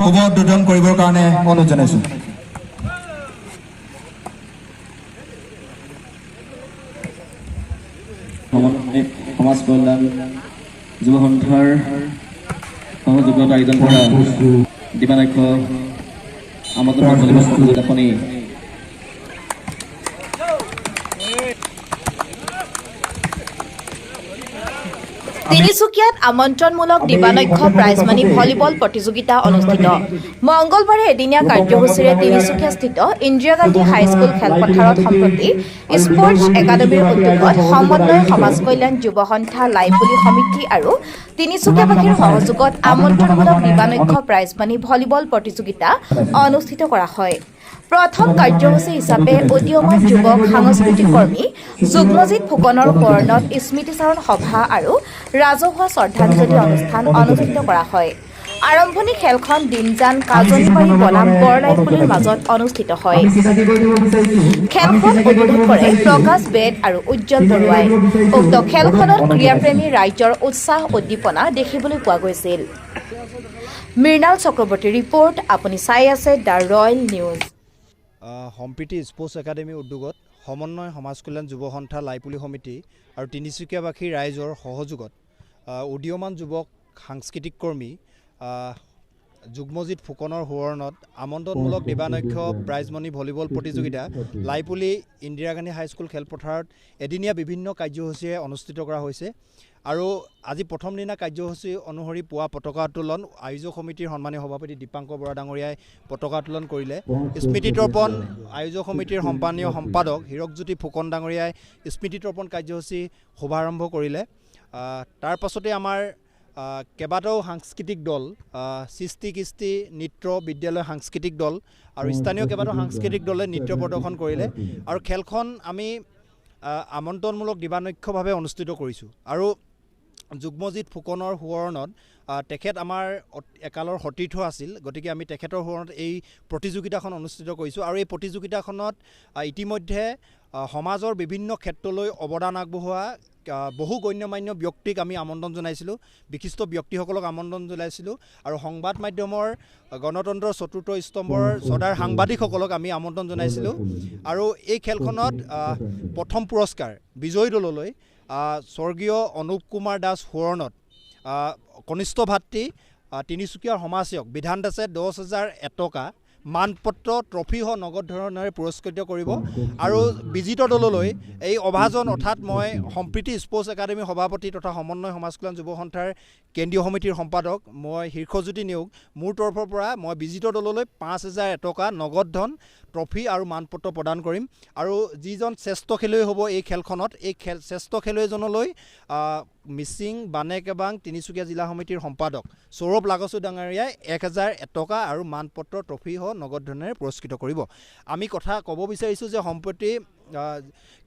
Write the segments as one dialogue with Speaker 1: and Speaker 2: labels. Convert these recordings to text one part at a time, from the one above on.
Speaker 1: শুভ উদ্বোধন কৰিবৰ কাৰণে অনুৰোধ জনাইছোঁ।
Speaker 2: সমাজ কল্যাণ যুৱ সন্থাৰ সহযোগত আয়োজন কৰা দিবানক্ষ আমন্ত্ৰণ ভলীবল প্ৰতিযোগিতাখনি
Speaker 3: তিনিচুকীয়াত আমন্ত্ৰণমূলক দিবানক্ষ প্ৰাইজমানি ভলীবল প্ৰতিযোগিতা অনুষ্ঠিত। মঙলবাৰে এদিনীয়া কাৰ্যসূচীৰে তিনিচুকীয়াস্থিত ইন্দিৰা গান্ধী হাইস্কুল খেলপথাৰত সম্প্ৰতি স্পৰ্টছ একাডেমীৰ উদ্যোগত সমন্বয় সমাজ কল্যাণ যুৱ সন্থা লাইপুলি সমিতি আৰু তিনিচুকীয়াবাসীৰ সহযোগত আমন্ত্ৰণমূলক দিবানক্ষ প্ৰাইজমানি ভলীবল প্ৰতিযোগিতা অনুষ্ঠিত কৰা হয়। প্ৰথম কাৰ্যসূচী হিচাপে উদীয়মান যুৱক সাংস্কৃতিক কৰ্মী যুগ্মজিৎ ফুকনৰ সোঁৱৰণত স্মৃতিচাৰণ সভা আৰু ৰাজহুৱা শ্ৰদ্ধাঞ্জলি অনুষ্ঠান অনুষ্ঠিত কৰা হয়। আৰম্ভণি খেলখন দিনজান কাজনীবাৰী বনাম বৰলাইপুলিৰ মাজত অনুষ্ঠিত হয়। খেলখন উদ্বোধন কৰে প্ৰকাশ বেদ আৰু উজ্জ্বল বৰুৱাই। উক্ত খেলখনত ক্ৰীড়াপ্ৰেমী ৰাইজৰ উৎসাহ উদ্দীপনা দেখিবলৈ পোৱা গৈছিল। মৃণাল চক্ৰৱৰ্তী ৰিপৰ্ট, আপুনি চাই আছে the royal news.
Speaker 4: Sampriti sports academy উদ্যোগত সমন্বয় সমাজ কল্যাণ যুৱ সন্থা লাইপুলি সমিতি আৰু তিনিচুকীয়াবাসী ৰাইজৰ সহযোগত উদীয়মান যুৱক সাংস্কৃতিক কৰ্মী যুগ্মজিৎ ফুকনৰ সোঁৱৰণত আমন্ত্ৰণমূলক দিবানক্ষ প্ৰাইজমণি ভলীবল প্ৰতিযোগিতা লাইপুলি ইন্দিৰা গান্ধী হাইস্কুল খেলপথাৰত এদিনীয়া বিভিন্ন কাৰ্যসূচীৰে অনুষ্ঠিত কৰা হৈছে। আৰু আজি প্ৰথম দিনা কাৰ্যসূচী অনুসৰি পুৱা পতাকা উত্তোলন আয়োজক সমিতিৰ সন্মানীয় সভাপতি দীপাংকৰ বৰা ডাঙৰীয়াই পতাকা উত্তোলন কৰিলে। স্মৃতি তৰ্পণ আয়োজক সমিতিৰ সন্মানীয় সম্পাদক হীৰকজ্যোতি ফুকন ডাঙৰীয়াই স্মৃতি তৰ্পণ কাৰ্যসূচী শুভাৰম্ভ কৰিলে। তাৰ পাছতে আমাৰ কেইবাটাও সাংস্কৃতিক দল সৃষ্টি কৃষ্টি নৃত্য বিদ্যালয় সাংস্কৃতিক দল আৰু স্থানীয় কেইবাটাও সাংস্কৃতিক দলে নৃত্য প্ৰদৰ্শন কৰিলে। আৰু খেলখন আমি আমন্ত্ৰণমূলক দিবানক্ষভাৱে অনুষ্ঠিত কৰিছোঁ। আৰু যুগ্মজিৎ ফুকনৰ সোঁৱৰণত তেখেত আমাৰ একালৰ সতীৰ্থ আছিল, গতিকে আমি তেখেতৰ সোঁৱৰণত এই প্ৰতিযোগিতাখন অনুষ্ঠিত কৰিছোঁ। আৰু এই প্ৰতিযোগিতাখনত ইতিমধ্যে সমাজৰ বিভিন্ন ক্ষেত্ৰলৈ অৱদান আগবঢ়োৱা বহু গণ্যমান্য ব্যক্তিক আমি আমন্ত্ৰণ জনাইছিলোঁ, বিশিষ্ট ব্যক্তিসকলক আমন্ত্ৰণ জনাইছিলোঁ। আৰু সংবাদ মাধ্যমৰ গণতন্ত্ৰৰ চতুৰ্থ স্তম্ভৰ সদাৰ সাংবাদিকসকলক আমি আমন্ত্ৰণ জনাইছিলোঁ। আৰু এই খেলখনত প্ৰথম পুৰস্কাৰ বিজয়ী দললৈ স্বৰ্গীয় অনুপ কুমাৰ দাস সোঁৱৰণত কনিষ্ঠ ভাতৃ তিনিচুকীয়াৰ সমাজসেৱক বিধান দাসে 10,000 টকা মানপত্ৰ ট্ৰফিসহ নগদ ধৰণেৰে পুৰস্কৃত কৰিব। আৰু বিজিত দললৈ এই অভাজন অৰ্থাৎ মই সম্প্ৰীতি স্পৰ্টছ একাডেমীৰ সভাপতি তথা সমন্বয় সমাজ কল্যাণ যুৱ সন্থাৰ কেন্দ্ৰীয় সমিতিৰ সম্পাদক মই হীৰ্ষজ্যোতি নেওগ, মোৰ তৰফৰ পৰা মই বিজিত দললৈ 5,000 টকা নগদ ধন ট্ৰফি আৰু মানপত্ৰ প্ৰদান কৰিম। আৰু যিজন শ্ৰেষ্ঠ খেলুৱৈ হ'ব এই খেলখনত, এই শ্ৰেষ্ঠ খেলুৱৈজনলৈ মিচিং বানেকেবাং তিনিচুকীয়া জিলা সমিতিৰ সম্পাদক সৌৰভ লাগচু ডাঙৰীয়াই 1,000 টকা আৰু মানপত্ৰ ট্ৰফিসহ নগদ ধনেৰে পুৰস্কৃত কৰিব। আমি কথা ক'ব বিচাৰিছোঁ যে সম্প্ৰতি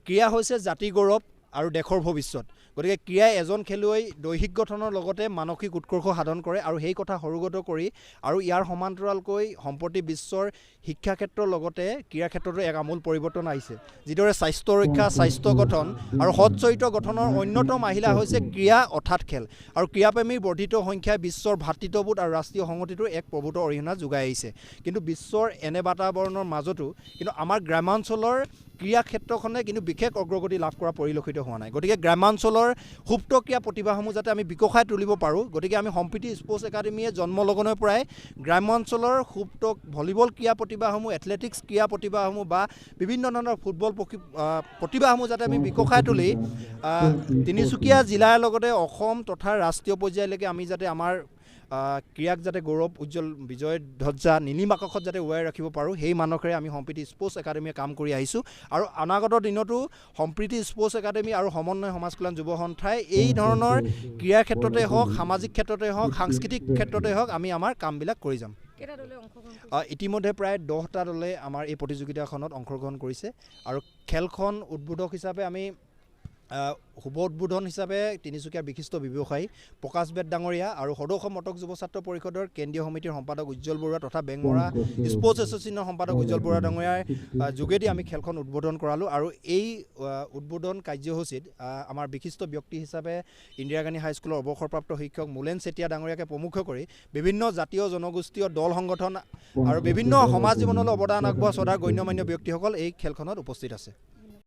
Speaker 4: ক্ৰীড়া হৈছে জাতি গৌৰৱ আৰু দেশৰ ভৱিষ্যত। গতিকে ক্ৰীড়াই এজন খেলুৱৈ দৈহিক গঠনৰ লগতে মানসিক উৎকৰ্ষ সাধন কৰে। আৰু সেই কথা সৰুগত কৰি আৰু ইয়াৰ সমান্তৰালকৈ সম্প্ৰতি বিশ্বৰ শিক্ষা ক্ষেত্ৰৰ লগতে ক্ৰীড়া ক্ষেত্ৰতো এক আমূল পৰিৱৰ্তন আহিছে। যিদৰে স্বাস্থ্য ৰক্ষা, স্বাস্থ্য গঠন আৰু সৎ চৰিত্ৰ গঠনৰ অন্যতম আহিলা হৈছে ক্ৰীড়া অৰ্থাৎ খেল। আৰু ক্ৰীড়াপ্ৰেমীৰ বৰ্ধিত সংখ্যাই বিশ্বৰ ভাতৃত্ববোধ আৰু ৰাষ্ট্ৰীয় সংহতিটো এক প্ৰভূত অৰিহণা যোগাই আহিছে। কিন্তু বিশ্বৰ এনে বাতাবৰণৰ মাজতো কিন্তু আমাৰ গ্ৰামাঞ্চলৰ ক্ৰীড়া ক্ষেত্ৰখনে কিন্তু বিশেষ অগ্ৰগতি লাভ কৰা পৰিলক্ষিত হোৱা নাই। গতিকে গ্ৰামাঞ্চলৰ সুপ্ত ক্ৰীড়া প্ৰতিভাসমূহ যাতে আমি বিকশাই তুলিব পাৰোঁ, গতিকে আমি সম্প্ৰীতি স্পৰ্টছ একাডেমীয়ে জন্মলগ্নৰ পৰাই গ্ৰামাঞ্চলৰ সুপ্ত ভলীবল ক্ৰীড়া প্ৰতিভাসমূহ, এথলেটিক্স ক্ৰীড়া প্ৰতিভাসমূহ বা বিভিন্ন ধৰণৰ ফুটবল প্ৰতিভাসমূহ যাতে আমি বিকশাই তুলি তিনিচুকীয়া জিলাৰ লগতে অসম তথা ৰাষ্ট্ৰীয় পৰ্যায়লৈকে আমি যাতে আমাৰ ক্ৰীড়াক যাতে গৌৰৱ উজ্জ্বল বিজয় ধ্বজা নীলিম আকাশত যাতে উৰাই ৰাখিব পাৰোঁ, সেই মানসেৰে আমি সম্প্ৰীতি স্পৰ্টছ একাডেমীয়ে কাম কৰি আহিছোঁ। আৰু অনাগত দিনতো সম্প্ৰীতি স্পৰ্টছ একাডেমী আৰু সমন্বয় সমাজ কল্যাণ যুৱ সন্থাই এই ধৰণৰ ক্ৰীড়াৰ ক্ষেত্ৰতে হওক, সামাজিক ক্ষেত্ৰতে হওক, সাংস্কৃতিক ক্ষেত্ৰতে হওক আমি আমাৰ কামবিলাক কৰি যাম। ইতিমধ্যে প্ৰায় 10টা দলে আমাৰ এই প্ৰতিযোগিতাখনত অংশগ্ৰহণ কৰিছে। আৰু খেলখন উদ্বোধক হিচাপে আমি শুভ উদ্বোধন হিচাপে তিনিচুকীয়াৰ বিশিষ্ট ব্যৱসায়ী প্ৰকাশ বেদ ডাঙৰীয়া আৰু সদৌ অসম মটক যুৱ ছাত্ৰ পৰিষদৰ কেন্দ্ৰীয় সমিতিৰ সম্পাদক উজ্জ্বল বৰুৱা তথা বেংমৰা স্পৰ্টছ এছ'চিয়েশ্যনৰ সম্পাদক উজ্জ্বল বৰুৱা ডাঙৰীয়াৰ যোগেদি আমি খেলখন উদ্বোধন কৰালোঁ আৰু এই উদ্বোধন কাৰ্যসূচীত আমাৰ বিশিষ্ট ব্যক্তি হিচাপে ইন্দিৰা গান্ধী হাইস্কুলৰ অৱসৰপ্ৰাপ্ত শিক্ষক মুলেন চেতিয়া ডাঙৰীয়াকে প্ৰমুখ কৰি বিভিন্ন জাতীয় জনগোষ্ঠীয় দল সংগঠন আৰু বিভিন্ন সমাজ জীৱনলৈ অৱদান আগবঢ়োৱা শ্ৰদ্ধাৰ গণ্যমান্য ব্যক্তিসকল এই খেলখনত উপস্থিত আছে।